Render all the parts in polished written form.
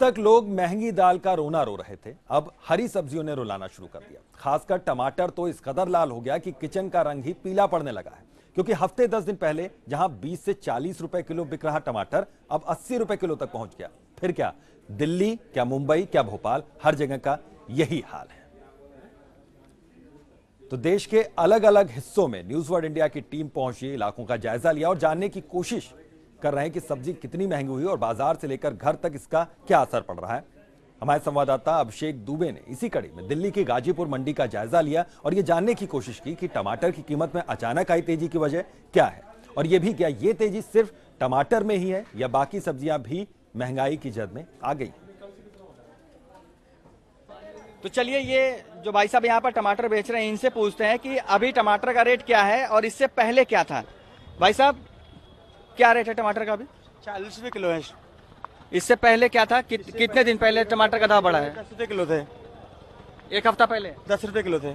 तक लोग महंगी दाल का रोना रो रहे थे, अब हरी सब्जियों ने रुलाना शुरू कर दिया। खासकर टमाटर तो इस कदर लाल हो गया कि किचन का रंग ही पीला पड़ने लगा है। क्योंकि हफ्ते 10 दिन पहले जहां 20 से 40 रुपए किलो बिक रहा टमाटर अब 80 रुपए किलो तक पहुंच गया। फिर क्या दिल्ली, क्या मुंबई, क्या भोपाल, हर जगह का यही हाल है। तो देश के अलग अलग हिस्सों में न्यूज वर्ल्ड इंडिया की टीम पहुंची, इलाकों का जायजा लिया और जानने की कोशिश कर रहे हैं कि सब्जी कितनी महंगी हुई और बाजार से लेकर घर तक इसका क्या असर पड़ रहा है। हमारे संवाददाता अभिषेक दुबे ने इसी कड़ी में दिल्ली की गाजीपुर मंडी का जायजा लिया और यह जानने की कोशिश की कि टमाटर की कीमत में अचानक आई तेजी की वजह क्या है और यह भी क्या ये तेजी सिर्फ टमाटर में ही है या बाकी सब्जियां भी महंगाई की जद में आ गई। तो चलिए ये जो भाई साहब यहाँ पर टमाटर बेच रहे हैं इनसे पूछते हैं कि अभी टमाटर का रेट क्या है और इससे पहले क्या था। भाई साहब क्या रेट है टमाटर का? अभी 40 रुपए किलो है। इससे पहले क्या था? कितने दिन पहले टमाटर का दाम बढ़ा है? 10 रुपए किलो थे। एक हफ्ता पहले 10 रुपए किलो थे।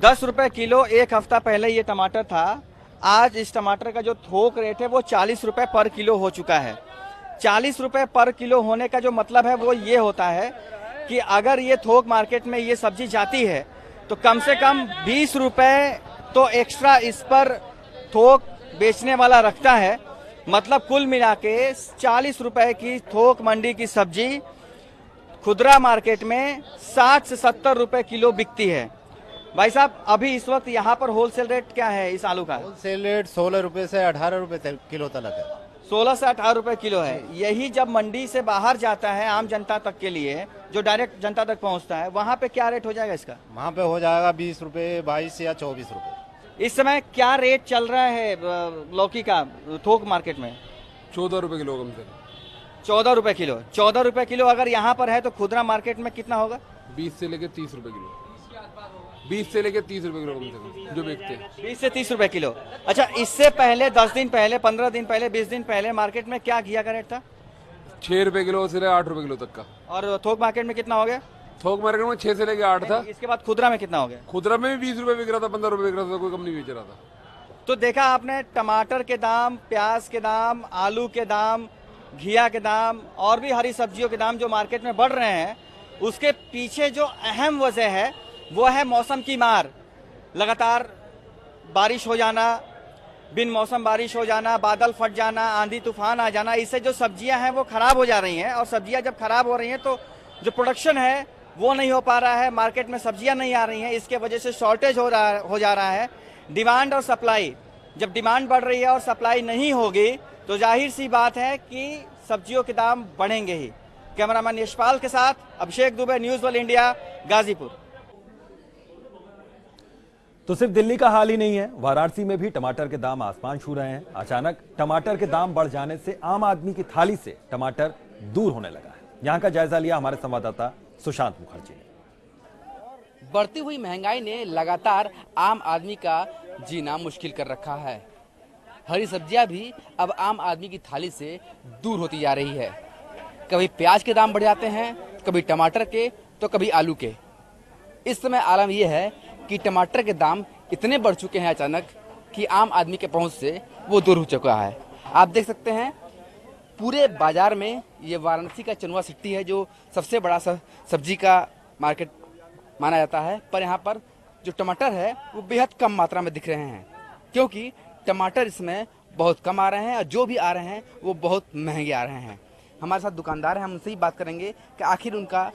10 रुपए किलो एक हफ्ता पहले ये टमाटर था। आज इस टमाटर का जो थोक रेट है वो 40 रुपए पर किलो हो चुका है। 40 रुपए पर किलो होने का जो मतलब है वो ये होता है कि अगर ये थोक मार्केट में ये सब्जी जाती है तो कम से कम 20 रुपए तो एक्स्ट्रा इस पर थोक बेचने वाला रखता है। मतलब कुल मिला के 40 रुपए की थोक मंडी की सब्जी खुदरा मार्केट में 60 से 70 रुपए किलो बिकती है। भाई साहब अभी इस वक्त यहाँ पर होलसेल रेट क्या है इस आलू का? होलसेल रेट 16 रुपए से 18 रुपए किलो तक है। 16 से 18 रुपए किलो है। यही जब मंडी से बाहर जाता है आम जनता तक के लिए, जो डायरेक्ट जनता तक पहुँचता है, वहाँ पे क्या रेट हो जाएगा इसका? वहाँ पे हो जाएगा 20 रुपए, 22 या 24 रुपए। इस समय क्या रेट चल रहा है लौकी का थोक मार्केट में? 14 रुपए किलो कम से 14 रुपए किलो। 14 रुपए किलो अगर यहाँ पर है तो खुदरा मार्केट में कितना होगा? 20 से लेके 30 रुपए किलो। 20 से लेके 30 रुपए किलो कम से कम जो बेचते हैं। 20 से 30 रुपए किलो। अच्छा, इससे पहले 10 दिन पहले, 15 दिन पहले, 20 दिन पहले मार्केट में क्या घिया का रेट था? 6 रुपए किलो से 8 रुपए किलो तक का। और थोक मार्केट में कितना हो गया? थोक मार्केट में 6 से लेके 8 था। इसके बाद खुदरा में कितना हो गया? खुदरा में भी 20 रुपए बिक रहा था, 15 रुपए बिक रहा था, कोई कम नहीं बेच रहा था। तो देखा आपने टमाटर के दाम, प्याज के दाम, आलू के दाम, घिया के दाम और भी हरी सब्जियों के दाम जो मार्केट में बढ़ रहे हैं, उसके पीछे जो अहम वजह है वो है मौसम की मार। लगातार बारिश हो जाना, बिन मौसम बारिश हो जाना, बादल फट जाना, आंधी तूफान आ जाना, इससे जो सब्जियां हैं वो खराब हो जा रही हैं। और सब्जियां जब खराब हो रही हैं तो जो प्रोडक्शन है वो नहीं हो पा रहा है, मार्केट में सब्जियां नहीं आ रही हैं, इसके वजह से शॉर्टेज हो जा रहा है। डिमांड और सप्लाई, जब डिमांड बढ़ रही है और सप्लाई नहीं होगी तो जाहिर सी बात है कि सब्जियों के दाम बढ़ेंगे ही। कैमरामैन यशपाल के साथ Abhishek Dubey, news world India, Ghazipur. तो सिर्फ दिल्ली का हाल ही नहीं है, वाराणसी में भी टमाटर के दाम आसमान छू रहे हैं। अचानक टमाटर के दाम बढ़ जाने से आम आदमी की थाली से टमाटर दूर होने लगा है। यहां का जायजा लिया हमारे संवाददाता सुशांत मुखर्जी ने। बढ़ती हुई महंगाई ने लगातार आम आदमी का जीना मुश्किल कर रखा है। हरी सब्जियां भी अब आम आदमी की थाली से दूर होती जा रही है। कभी प्याज के दाम बढ़ जाते हैं, कभी टमाटर के, तो कभी आलू के। इस समय आलम यह है कि टमाटर के दाम इतने बढ़ चुके हैं अचानक कि आम आदमी के पहुंच से वो दूर हो चुका है। आप देख सकते हैं पूरे बाजार में, ये वाराणसी का चनुआ सिटी है जो सबसे बड़ा सब्जी का मार्केट माना जाता है, पर यहाँ पर जो टमाटर है वो बेहद कम मात्रा में दिख रहे हैं क्योंकि टमाटर इसमें बहुत कम आ रहे हैं और जो भी आ रहे हैं वो बहुत महंगे आ रहे हैं। हमारे साथ दुकानदार हैं, हम उनसे ही बात करेंगे कि आखिर उनका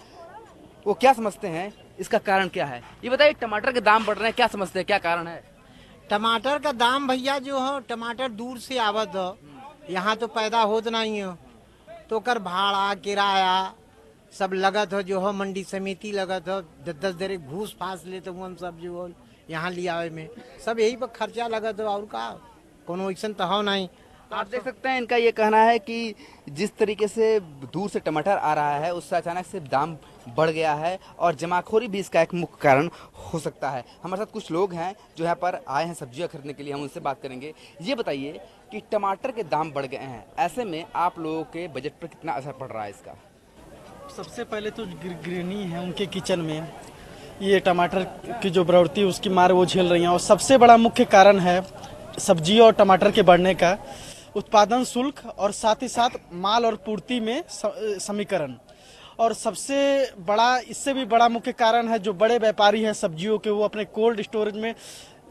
वो क्या समझते हैं, इसका कारण क्या है। ये बताइए, टमाटर के दाम बढ़ रहे हैं, क्या समझते हैं, क्या कारण है? टमाटर का दाम भैया जो है, टमाटर दूर से आवत हो, यहाँ तो पैदा होत नहीं हो, तो कर भाड़ा किराया सब लगत हो, जो हो मंडी समिति लगत हो, 10-10 देर घूस फास लेते हुए सब जो हो यहाँ ले आवे में सब यही पर खर्चा लगत हो और का कोनो ऐसा तो हो नहीं। आप देख सकते हैं इनका ये कहना है कि जिस तरीके से दूर से टमाटर आ रहा है उससे अचानक से दाम बढ़ गया है और जमाखोरी भी इसका एक मुख्य कारण हो सकता है। हमारे साथ कुछ लोग हैं जो यहाँ पर आए हैं सब्जियाँ खरीदने के लिए, हम उनसे बात करेंगे। ये बताइए कि टमाटर के दाम बढ़ गए हैं, ऐसे में आप लोगों के बजट पर कितना असर पड़ रहा है इसका? सबसे पहले तो गृहिणी है, उनके किचन में ये टमाटर की जो बढ़ोतरी उसकी मार वो झेल रही हैं और सबसे बड़ा मुख्य कारण है सब्जी और टमाटर के बढ़ने का उत्पादन शुल्क और साथ ही साथ माल और पूर्ति में समीकरण। और सबसे बड़ा, इससे भी बड़ा मुख्य कारण है जो बड़े व्यापारी हैं सब्जियों के, वो अपने कोल्ड स्टोरेज में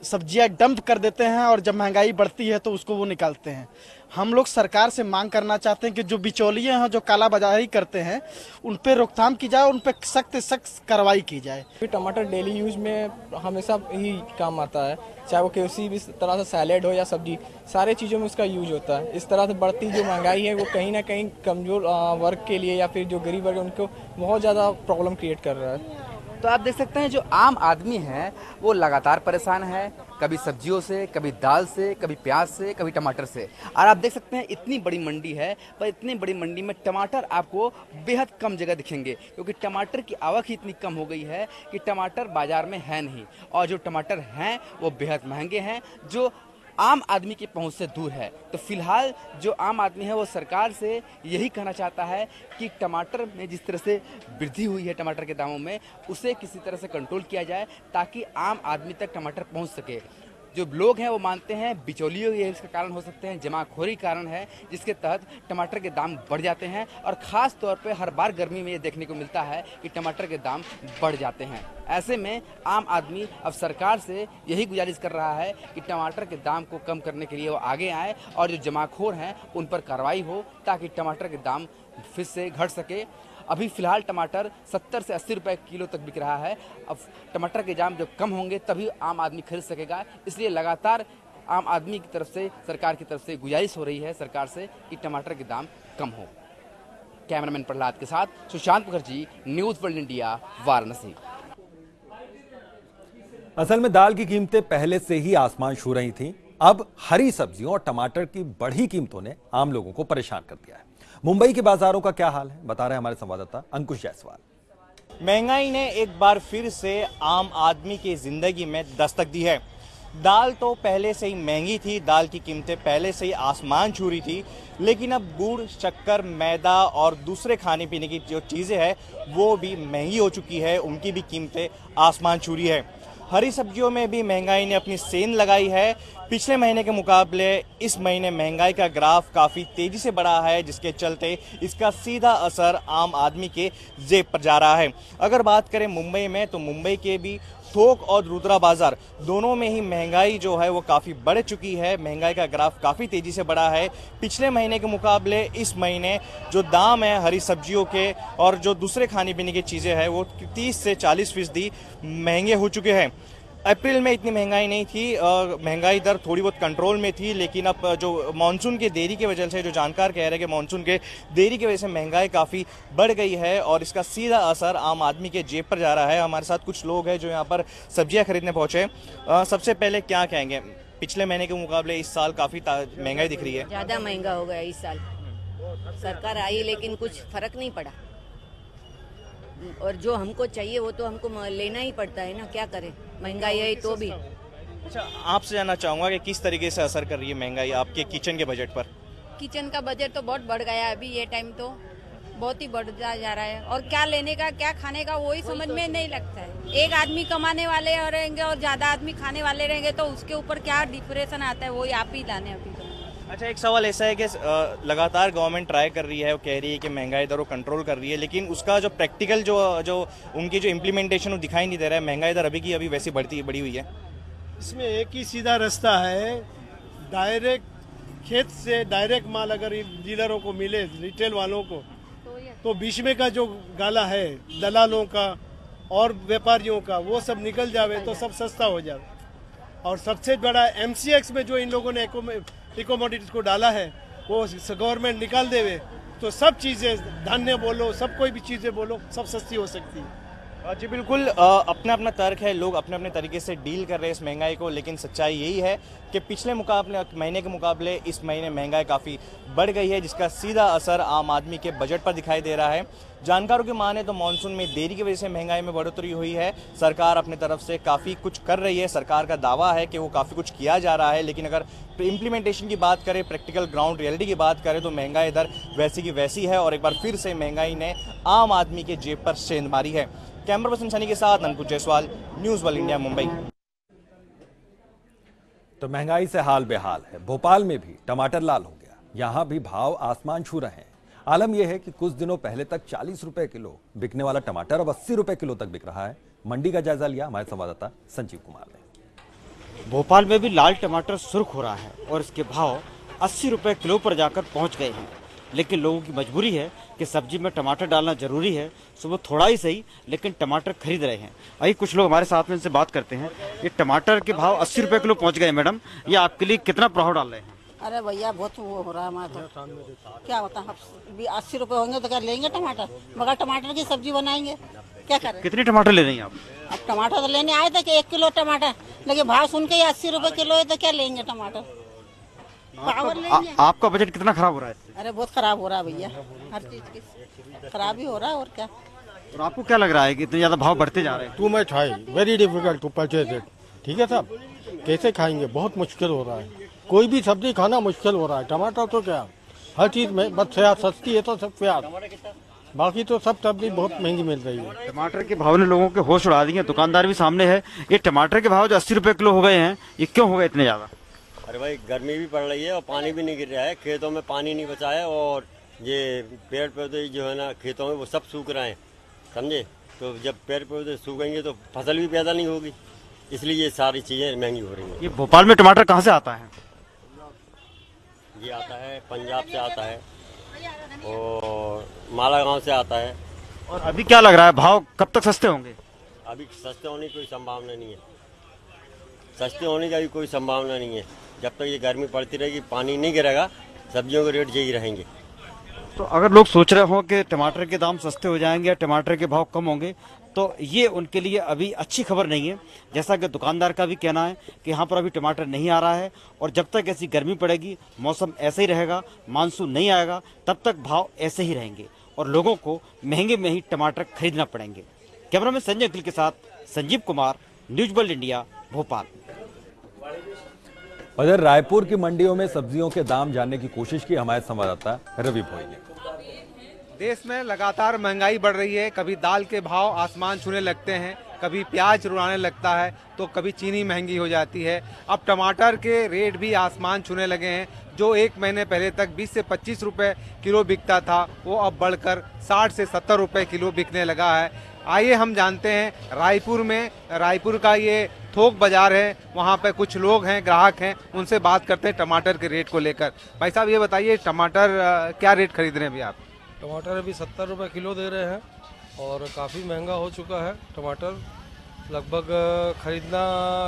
सब्जियां डंप कर देते हैं और जब महंगाई बढ़ती है तो उसको वो निकालते हैं। हम लोग सरकार से मांग करना चाहते हैं कि जो बिचौलिए हैं, जो कालाबाजारी करते हैं, उन पर रोकथाम की जाए, उन पर सख्त कार्रवाई की जाए। टमाटर डेली यूज में हमेशा ही काम आता है, चाहे वो किसी भी तरह से सैलेड हो या सब्जी, सारे चीज़ों में उसका यूज होता है। इस तरह से बढ़ती जो महंगाई है वो कहीं ना कहीं कमज़ोर वर्ग के लिए या फिर जो गरीब वर्ग है उनको बहुत ज़्यादा प्रॉब्लम क्रिएट कर रहा है। तो आप देख सकते हैं जो आम आदमी है वो लगातार परेशान है, कभी सब्जियों से, कभी दाल से, कभी प्याज से, कभी टमाटर से। और आप देख सकते हैं इतनी बड़ी मंडी है, पर इतनी बड़ी मंडी में टमाटर आपको बेहद कम जगह दिखेंगे, क्योंकि टमाटर की आवक ही इतनी कम हो गई है कि टमाटर बाजार में है नहीं, और जो टमाटर हैं वो बेहद महंगे हैं, जो आम आदमी की पहुंच से दूर है। तो फिलहाल जो आम आदमी है वो सरकार से यही कहना चाहता है कि टमाटर में जिस तरह से वृद्धि हुई है टमाटर के दामों में, उसे किसी तरह से कंट्रोल किया जाए ताकि आम आदमी तक टमाटर पहुंच सके। जो लोग हैं वो मानते हैं बिचौलियों ये इसका कारण हो सकते हैं, जमाखोरी कारण है जिसके तहत टमाटर के दाम बढ़ जाते हैं, और ख़ास तौर पे हर बार गर्मी में ये देखने को मिलता है कि टमाटर के दाम बढ़ जाते हैं। ऐसे में आम आदमी अब सरकार से यही गुजारिश कर रहा है कि टमाटर के दाम को कम करने के लिए वो आगे आए और जो जमाखोर हैं उन पर कार्रवाई हो ताकि टमाटर के दाम फिर से घट सके। अभी फ़िलहाल टमाटर 70 से 80 रुपए किलो तक बिक रहा है। अब टमाटर के दाम जब कम होंगे तभी आम आदमी खरीद सकेगा, इसलिए लगातार आम आदमी की तरफ से, सरकार की तरफ से गुजारिश हो रही है सरकार से कि टमाटर के दाम कम हो। कैमरामैन प्रहलाद के साथ Sushant Mukherjee, news world India, Varanasi. असल में दाल की कीमतें पहले से ही आसमान छू रही थीं। अब हरी सब्जियों और टमाटर की बढ़ी कीमतों ने आम लोगों को परेशान कर दिया है। मुंबई के बाजारों का क्या हाल है, बता रहे हैं हमारे संवाददाता अंकुश जायसवाल। महंगाई ने एक बार फिर से आम आदमी की जिंदगी में दस्तक दी है। दाल तो पहले से ही महंगी थी, दाल की कीमतें पहले से ही आसमान छू रही थी, लेकिन अब गुड़, शक्कर, मैदा और दूसरे खाने पीने की जो चीज़ें हैं वो भी महंगी हो चुकी है, उनकी भी कीमतें आसमान छू रही है। हरी सब्जियों में भी महंगाई ने अपनी सेंध लगाई है। पिछले महीने के मुकाबले इस महीने महंगाई का ग्राफ काफ़ी तेज़ी से बढ़ा है, जिसके चलते इसका सीधा असर आम आदमी के जेब पर जा रहा है। अगर बात करें मुंबई में, तो मुंबई के भी थोक और रुद्रा बाजार दोनों में ही महंगाई जो है वो काफ़ी बढ़ चुकी है। महंगाई का ग्राफ काफ़ी तेज़ी से बढ़ा है। पिछले महीने के मुकाबले इस महीने जो दाम है हरी सब्जियों के और जो दूसरे खाने पीने की चीज़ें हैं वो 30 से 40% महंगे हो चुके हैं। अप्रैल में इतनी महंगाई नहीं थी, महंगाई दर थोड़ी बहुत कंट्रोल में थी, लेकिन अब जो मानसून के देरी की वजह से, जो जानकार कह रहे हैं कि मानसून के देरी की वजह से महंगाई काफ़ी बढ़ गई है और इसका सीधा असर आम आदमी के जेब पर जा रहा है। हमारे साथ कुछ लोग हैं जो यहाँ पर सब्जियाँ खरीदने पहुँचे। सबसे पहले क्या कहेंगे, पिछले महीने के मुकाबले इस साल काफ़ी महंगाई दिख रही है? ज़्यादा महंगा हो गया इस साल। सरकार आई लेकिन कुछ फ़र्क नहीं पड़ा, और जो हमको चाहिए वो तो हमको लेना ही पड़ता है ना, क्या करें, महंगाई है तो भी। अच्छा, आपसे जानना चाहूँगा कि किस तरीके से असर कर रही है महंगाई आपके किचन के बजट पर? किचन का बजट तो बहुत बढ़ गया है, अभी ये टाइम तो बहुत ही बढ़ता जा रहा है, और क्या लेने का क्या खाने का वही समझ में नहीं लगता है। एक आदमी कमाने वाले रहेंगे और ज़्यादा आदमी खाने वाले रहेंगे तो उसके ऊपर क्या डिफरेंस आता है, वही आप ही जाने अभी। अच्छा, एक सवाल ऐसा है कि लगातार गवर्नमेंट ट्राई कर रही है, वो कह रही है कि महंगाई दर को कंट्रोल कर रही है, लेकिन उसका जो प्रैक्टिकल जो उनकी जो इम्प्लीमेंटेशन वो दिखाई नहीं दे रहा है। महंगाई दर अभी की अभी वैसी बढ़ी हुई है। इसमें एक ही सीधा रास्ता है, डायरेक्ट खेत से डायरेक्ट माल अगर डीलरों को मिले, रिटेल वालों को, तो बीच में का जो गाला है दलालों का और व्यापारियों का, वो सब निकल जावे तो सब सस्ता हो जाए। और सबसे बड़ा MCX में जो इन लोगों ने कमोडिटीज को डाला है वो गवर्नमेंट निकाल देवे तो सब चीज़ें, धान्य बोलो, सब कोई भी चीज़ें बोलो, सब सस्ती हो सकती है। जी बिल्कुल, अपना अपना तर्क है, लोग अपने अपने तरीके से डील कर रहे हैं इस महंगाई को, लेकिन सच्चाई यही है कि पिछले महीने के मुकाबले इस महीने महंगाई काफ़ी बढ़ गई है, जिसका सीधा असर आम आदमी के बजट पर दिखाई दे रहा है। जानकारों की माने तो मानसून में देरी की वजह से महंगाई में बढ़ोतरी हुई है। सरकार अपने तरफ से काफ़ी कुछ कर रही है, सरकार का दावा है कि वो काफ़ी कुछ किया जा रहा है, लेकिन अगर इम्प्लीमेंटेशन की बात करें, प्रैक्टिकल ग्राउंड रियलिटी की बात करें तो महंगाई दर वैसी की वैसी है और एक बार फिर से महंगाई ने आम आदमी के जेब पर सेंध मारी है। कैमरा पर्सन सनी के साथ Ankush Jaiswal, news world India, Mumbai. तो महंगाई से हाल बेहाल है। भोपाल में भी टमाटर लाल हो गया। यहां भी भाव आसमान छू रहे हैं। आलम यह है कि कुछ दिनों पहले तक 40 रुपए किलो बिकने वाला टमाटर अब 80 रुपए किलो तक बिक रहा है। मंडी का जायजा लिया हमारे संवाददाता संजीव कुमार ने। भोपाल में भी लाल टमाटर सुर्ख हो रहा है और इसके भाव 80 रुपए किलो पर जाकर पहुंच गए हैं। लेकिन लोगों की मजबूरी है कि सब्जी में टमाटर डालना जरूरी है, सो वो थोड़ा ही सही लेकिन टमाटर खरीद रहे हैं। आइए कुछ लोग हमारे साथ में इनसे बात करते हैं। ये टमाटर के भाव 80 रुपए किलो पहुंच गए मैडम, ये आपके लिए कितना प्रभाव डाल रहे हैं? अरे भैया बहुत वो हो रहा है हमारा तो क्या होता है, 80 रुपए होंगे तो क्या लेंगे टमाटर, मगर टमाटर की सब्जी बनाएंगे क्या करें। कितने टमाटर ले रही हैं आप? अब टमाटर तो लेने आए थे कि 1 किलो टमाटर, लेकिन भाव सुन के 80 रुपए किलो है तो क्या लेंगे टमाटर, पावर लेंगे। आपका बजट कितना खराब हो रहा है? अरे बहुत खराब हो रहा है भैया, हर चीज की खराब ही हो रहा है और क्या। और आपको क्या लग रहा है कि इतने ज्यादा भाव बढ़ते जा रहे हैं? Too much high, very difficult to purchase it. ठीक है साहब, कैसे खाएंगे, बहुत मुश्किल हो रहा है, कोई भी सब्जी खाना मुश्किल हो रहा है। टमाटर तो क्या हर चीज में, बस प्याज सस्ती है तो सब प्याज, बाकी तो सब सब्जी बहुत महंगी मिल रही है। टमाटर के भाव ने लोगों के होश उड़ा दिए, दुकानदार भी सामने है। ये टमाटर के भाव जो 80 रुपए किलो हो गए हैं, ये क्यों हो गए इतने ज्यादा? अरे भाई गर्मी भी पड़ रही है और पानी भी नहीं गिर रहा है, खेतों में पानी नहीं बचा है और ये पेड़ पौधे जो है ना खेतों में वो सब सूख रहे हैं, समझे। तो जब पेड़ पौधे सूखेंगे तो फसल भी पैदा नहीं होगी, इसलिए ये सारी चीजें महंगी हो रही हैं। ये भोपाल में टमाटर कहाँ से आता है? ये आता है पंजाब से आता है और माला गांव से आता है। और अभी क्या लग रहा है, भाव कब तक सस्ते होंगे? अभी सस्ते होने की कोई संभावना नहीं है, सस्ते होने की भी कोई संभावना नहीं है। जब तक ये गर्मी पड़ती रहेगी, पानी नहीं गिरेगा, सब्जियों के रेट यही रहेंगे। तो अगर लोग सोच रहे हो कि टमाटर के दाम सस्ते हो जाएंगे या टमाटर के भाव कम होंगे, तो ये उनके लिए अभी अच्छी खबर नहीं है। जैसा कि दुकानदार का भी कहना है कि यहाँ पर अभी टमाटर नहीं आ रहा है और जब तक ऐसी गर्मी पड़ेगी, मौसम ऐसे ही रहेगा, मानसून नहीं आएगा, तब तक भाव ऐसे ही रहेंगे और लोगों को महंगे में ही टमाटर खरीदना पड़ेंगे। कैमरामैन संजय अखिल के साथ Sanjeev Kumar, news world India, Bhopal. उधर रायपुर की मंडियों में सब्जियों के दाम जानने की कोशिश की हमारे संवाददाता रवि भोई ने। देश में लगातार महंगाई बढ़ रही है, कभी दाल के भाव आसमान छूने लगते हैं, कभी प्याज रुलाने लगता है तो कभी चीनी महंगी हो जाती है। अब टमाटर के रेट भी आसमान छूने लगे हैं। जो 1 महीने पहले तक 20 से 25 रुपए किलो बिकता था, वो अब बढ़कर 60 से 70 रुपए किलो बिकने लगा है। आइए हम जानते हैं रायपुर का ये थोक बाजार है, वहाँ पे कुछ लोग हैं, ग्राहक हैं, उनसे बात करते हैं टमाटर के रेट को लेकर। भाई साहब ये बताइए, टमाटर क्या रेट खरीद रहे हैं अभी आप? टमाटर अभी 70 रुपये किलो दे रहे हैं और काफ़ी महंगा हो चुका है टमाटर। लगभग खरीदना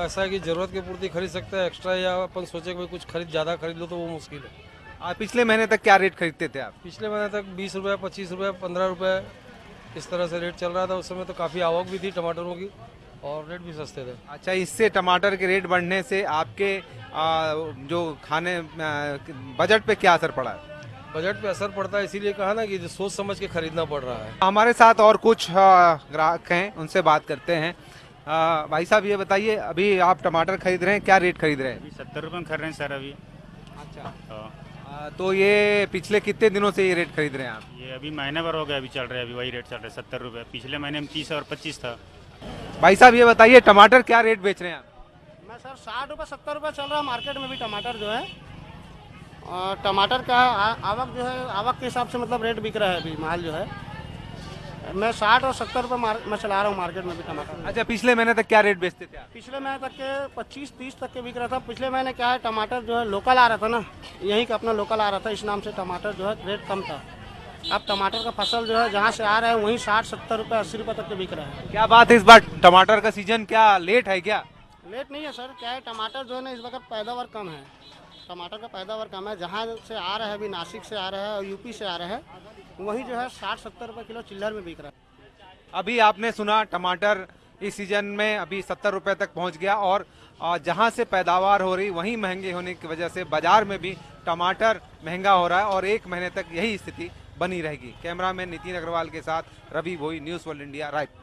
ऐसा है कि ज़रूरत की पूर्ति खरीद सकते हैं, एक्स्ट्रा या अपन सोचे कि कुछ ज़्यादा खरीद लो तो वो मुश्किल है। पिछले महीने तक क्या रेट खरीदते थे आप? पिछले महीने तक 20 रुपये, 25 रुपये, 15 रुपये इस तरह से रेट चल रहा था। उस समय तो काफ़ी आवक भी थी टमाटरों की और रेट भी सस्ते थे। अच्छा, इससे टमाटर के रेट बढ़ने से आपके जो खाने बजट पे क्या असर पड़ा है? बजट पे असर पड़ता है, इसीलिए कहा ना कि सोच समझ के खरीदना पड़ रहा है। हमारे साथ और कुछ ग्राहक हैं, उनसे बात करते हैं। भाई साहब ये बताइए, अभी आप टमाटर खरीद रहे हैं, क्या रेट खरीद रहे हैं? 70 रुपये में खरीद रहे हैं सर अभी। अच्छा, तो ये पिछले कितने दिनों से ये रेट खरीद रहे हैं आप? ये अभी महीने भर हो गया, अभी चल रहा है, अभी वही रेट चल रहा है 70 रुपये। पिछले महीने में 30 और 25 था। भाई साहब ये बताइए, टमाटर क्या रेट बेच रहे हैं आप? मैं सर 60 रुपये 70 रुपये चल रहा है मार्केट में भी टमाटर जो है। टमाटर का आवक जो है, आवक के हिसाब से मतलब रेट बिक रहा है अभी माल जो है। मैं 60 और 70 रुपये मैं चला रहा हूँ मार्केट में भी टमाटर। अच्छा, पिछले महीने तक क्या रेट बेचते थे आप? पिछले महीने तक के 25-30 तक के बिक रहा था। पिछले महीने क्या है, टमाटर जो है लोकल आ रहा था ना, यहीं का अपना लोकल आ रहा था, इस नाम से टमाटर जो है रेट कम था। अब टमाटर का फसल जो है जहाँ से आ रहा है वहीं 60-70 रुपये 80 रुपये तक के बिक रहा है। क्या बात है, इस बार टमाटर का सीजन क्या लेट है क्या? लेट नहीं है सर, क्या है टमाटर जो है ना इस वक्त पैदावार कम है, टमाटर का पैदावार कम है। जहाँ से आ रहा है, अभी नासिक से आ रहा है और यूपी से आ रहा है, वहीं जो है 60-70 रुपये किलो चिल्लर में बिक रहा है। अभी आपने सुना, टमाटर इस सीजन में अभी 70 रुपये तक पहुंच गया और जहां से पैदावार हो रही वहीं महंगे होने की वजह से बाजार में भी टमाटर महंगा हो रहा है और 1 महीने तक यही स्थिति बनी रहेगी। कैमरामैन नितिन अग्रवाल के साथ रवि भोई, न्यूज़ वर्ल्ड इंडिया, रायपुर।